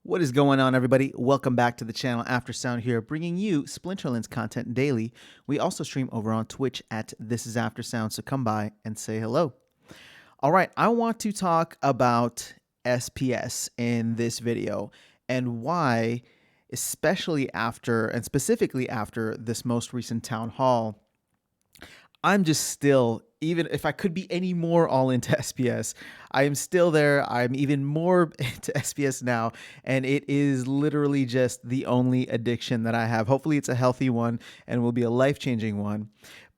What is going on, everybody? Welcome back to the channel. After Sound here, bringing you Splinterlands content daily. We also stream over on Twitch at This Is After Sound, so come by and say hello. All right, I want to talk about SPS in this video and why, especially after and specifically after this most recent town hall, I'm just still, even if I could be any more all into SPS, I am still there. I'm even more into SPS now, and it is literally just the only addiction that I have. Hopefully it's a healthy one and will be a life-changing one.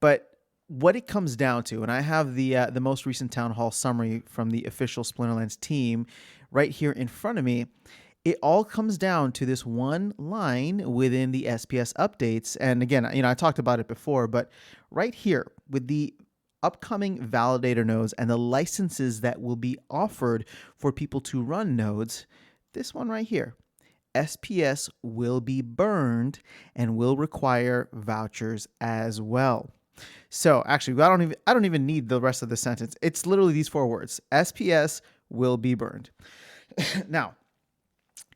But what it comes down to, and I have the most recent town hall summary from the official Splinterlands team right here in front of me. It all comes down to this one line within the SPS updates. And again, I talked about it before, but right here with the upcoming validator nodes and the licenses that will be offered for people to run nodes, this one right here, SPS will be burned and will require vouchers as well. So actually, I don't even need the rest of the sentence. It's literally these four words: SPS will be burned. Now,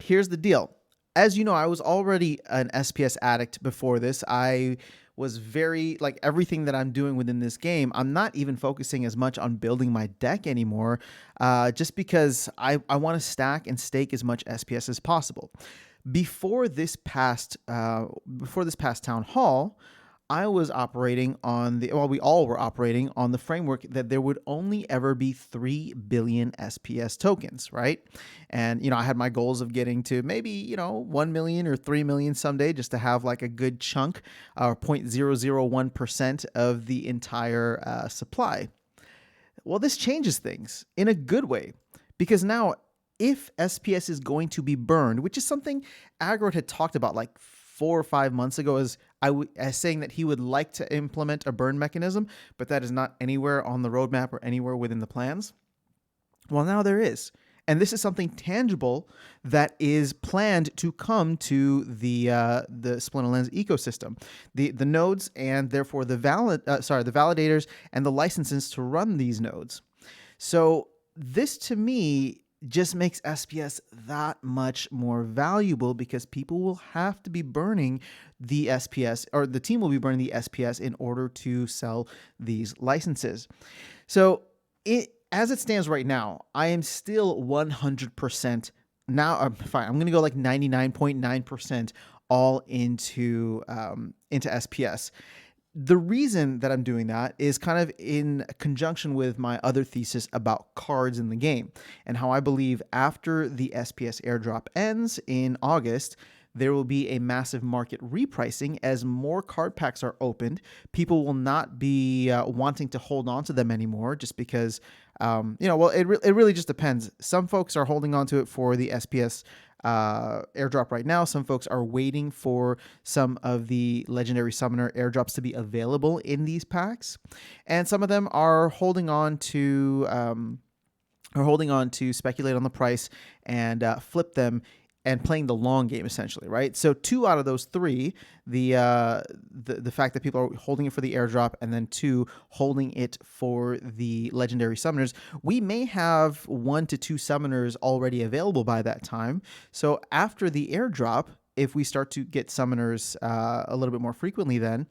here's the deal. As you know, I was already an SPS addict before this. I was very, like everything that I'm doing within this game, I'm not even focusing as much on building my deck anymore, just because I want to stack and stake as much SPS as possible. Before this past town hall, I was operating on we all were operating on the framework that there would only ever be 3 billion SPS tokens, right? And, I had my goals of getting to maybe, 1 million or 3 million someday, just to have like a good chunk, or 0.001% of the entire supply. Well, this changes things in a good way, because now if SPS is going to be burned, which is something Agrod had talked about like 4 or 5 months ago, as saying that he would like to implement a burn mechanism, but that is not anywhere on the roadmap or anywhere within the plans. Well, now there is. And this is something tangible that is planned to come to the Splinterlands ecosystem, the nodes, and therefore the validators and the licenses to run these nodes. So this, to me, just makes SPS that much more valuable, because people will have to be burning the SPS, or the team will be burning the SPS in order to sell these licenses. So as it stands right now, I am still 100% now. I'm going to go like 99.9% all into SPS. The reason that I'm doing that is kind of in conjunction with my other thesis about cards in the game, and how I believe after the SPS airdrop ends in August, there will be a massive market repricing as more card packs are opened. People will not be wanting to hold on to them anymore, just because, it really just depends. Some folks are holding on to it for the SPS airdrop right now. Some folks are waiting for some of the legendary summoner airdrops to be available in these packs, and some of them are holding on to speculate on the price and flip them and playing the long game, essentially, right? So 2 out of those 3, the fact that people are holding it for the airdrop, and then 2, holding it for the legendary summoners, we may have 1 to 2 summoners already available by that time. So after the airdrop, if we start to get summoners a little bit more frequently, then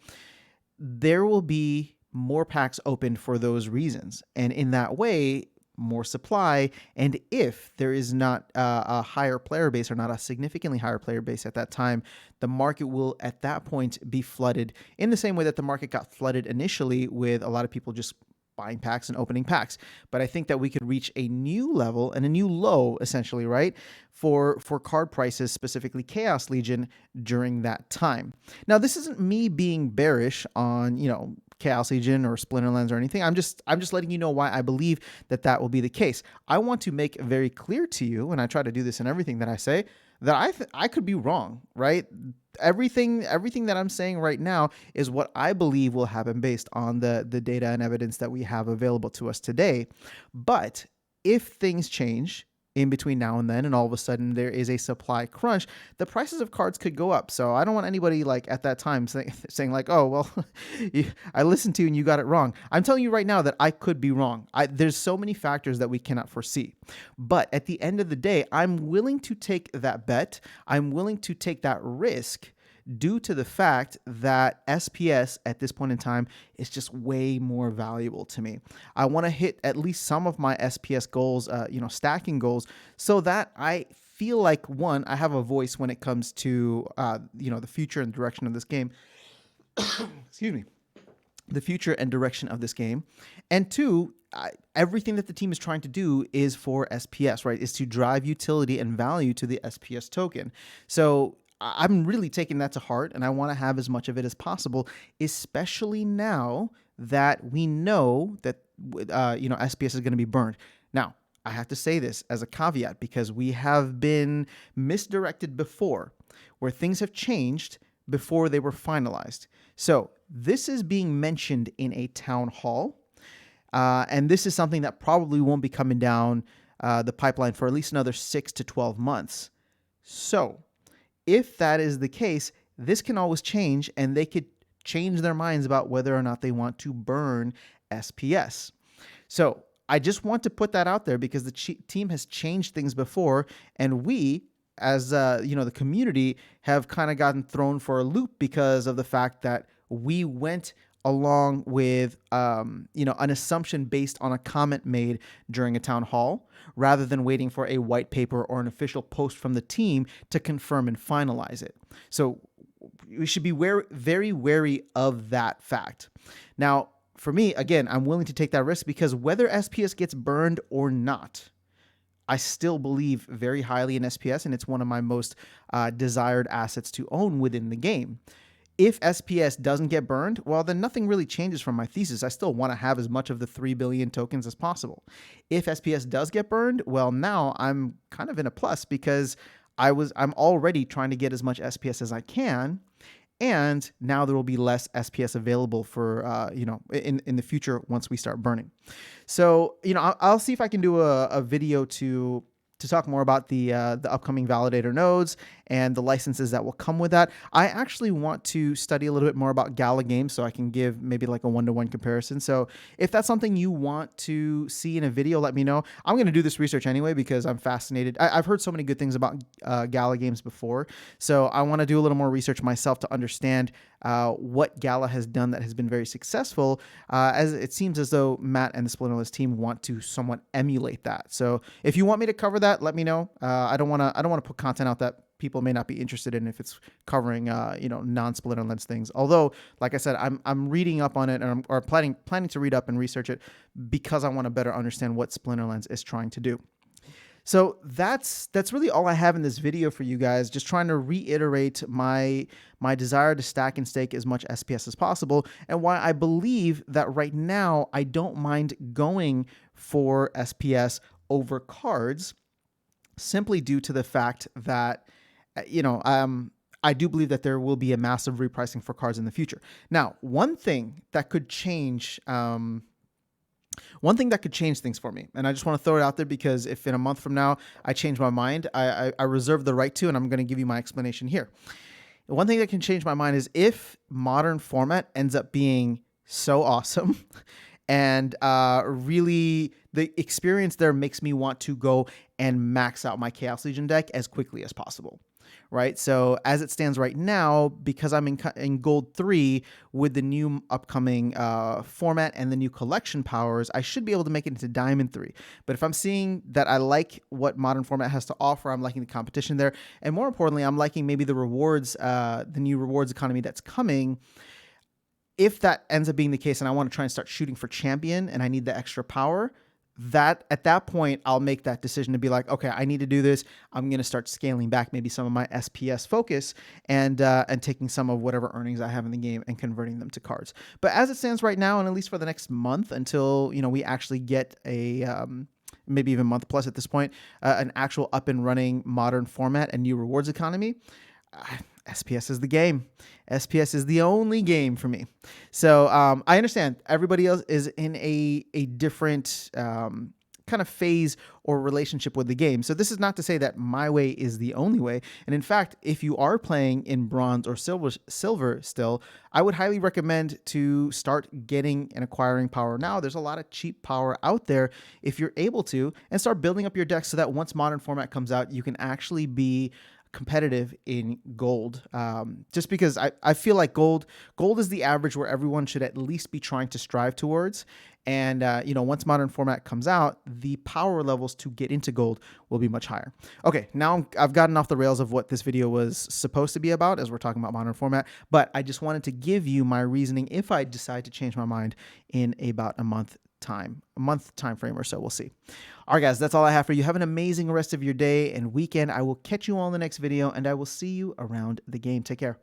there will be more packs opened for those reasons. And in that way, more supply, and if there is not a higher player base, or not a significantly higher player base at that time, the market will at that point be flooded in the same way that the market got flooded initially, with a lot of people just buying packs and opening packs. But I think that we could reach a new level and a new low, essentially, right, for card prices, specifically Chaos Legion, during that time. Now, this isn't me being bearish on, Chaos Legion or Splinterlands or anything. I'm just letting you know why I believe that will be the case. I want to make very clear to you, and I try to do this in everything that I say, that I could be wrong, right? Everything that I'm saying right now is what I believe will happen based on the data and evidence that we have available to us today. But if things change, in between now and then, and all of a sudden there is a supply crunch, the prices of cards could go up. So I don't want anybody like at that time saying like, oh, well, I listened to you and you got it wrong. I'm telling you right now that I could be wrong. There's so many factors that we cannot foresee. But at the end of the day, I'm willing to take that bet. I'm willing to take that risk due to the fact that SPS at this point in time is just way more valuable to me. I want to hit at least some of my SPS goals, stacking goals, so that I feel like, one, I have a voice when it comes to, the future and direction of this game. Excuse me. The future and direction of this game. And two, everything that the team is trying to do is for SPS, right? Is to drive utility and value to the SPS token. So I'm really taking that to heart, and I want to have as much of it as possible, especially now that we know that SPS is going to be burned. Now, I have to say this as a caveat because we have been misdirected before, where things have changed before they were finalized. So this is being mentioned in a town hall, and this is something that probably won't be coming down the pipeline for at least another 6 to 12 months. So if that is the case, this can always change, and they could change their minds about whether or not they want to burn SPS. So I just want to put that out there because the team has changed things before, and we, as the community, have kind of gotten thrown for a loop because of the fact that we went along with an assumption based on a comment made during a town hall, rather than waiting for a white paper or an official post from the team to confirm and finalize it. So we should be very wary of that fact. Now, for me, again, I'm willing to take that risk because whether SPS gets burned or not, I still believe very highly in SPS, and it's one of my most desired assets to own within the game. If SPS doesn't get burned, well, then nothing really changes from my thesis. I still want to have as much of the 3 billion tokens as possible. If SPS does get burned, well, now I'm kind of in a plus because I'm already trying to get as much SPS as I can, and now there will be less SPS available for in the future once we start burning. So I'll see if I can do a video to talk more about the upcoming validator nodes and the licenses that will come with that. I actually want to study a little bit more about Gala games so I can give maybe like a one-to-one comparison. So if that's something you want to see in a video, let me know. I'm going to do this research anyway because I'm fascinated. I've heard so many good things about Gala games before. So I want to do a little more research myself to understand what Gala has done that has been very successful, as it seems as though Matt and the Splinterless team want to somewhat emulate that. So if you want me to cover that, let me know. I don't want to put content out that people may not be interested in if it's covering non-Splinterless things. Although, like I said, I'm reading up on it, and I'm planning to read up and research it because I want to better understand what Splinterless is trying to do. So that's really all I have in this video for you guys. Just trying to reiterate my desire to stack and stake as much SPS as possible, and why I believe that right now I don't mind going for SPS over cards, simply due to the fact that I do believe that there will be a massive repricing for cards in the future. Now, one thing that could change things for me, and I just want to throw it out there because if in a month from now I change my mind, I reserve the right to, and I'm going to give you my explanation here. One thing that can change my mind is if modern format ends up being so awesome and really the experience there makes me want to go and max out my Chaos Legion deck as quickly as possible. Right. So as it stands right now, because I'm in Gold 3 with the new upcoming format and the new collection powers, I should be able to make it into Diamond 3. But if I'm seeing that I like what modern format has to offer, I'm liking the competition there. And more importantly, I'm liking maybe the rewards, the new rewards economy that's coming. If that ends up being the case and I want to try and start shooting for champion and I need the extra power, that at that point, I'll make that decision to be like, okay, I need to do this. I'm going to start scaling back maybe some of my SPS focus and taking some of whatever earnings I have in the game and converting them to cards. But as it stands right now, and at least for the next month until, we actually get a, maybe even month plus at this point, an actual up and running modern format and new rewards economy, SPS is the game. SPS is the only game for me. So I understand everybody else is in a different kind of phase or relationship with the game. So this is not to say that my way is the only way. And in fact, if you are playing in bronze or silver still, I would highly recommend to start getting and acquiring power now. There's a lot of cheap power out there if you're able to, and start building up your deck so that once modern format comes out, you can actually be competitive in gold. Just because I feel like gold is the average where everyone should at least be trying to strive towards. And once modern format comes out, the power levels to get into gold will be much higher. Okay, now I've gotten off the rails of what this video was supposed to be about, as we're talking about modern format, but I just wanted to give you my reasoning if I decide to change my mind in about a month time frame or so. We'll see. All right, guys, that's all I have for you. Have an amazing rest of your day and weekend. I will catch you all in the next video, and I will see you around the game. Take care.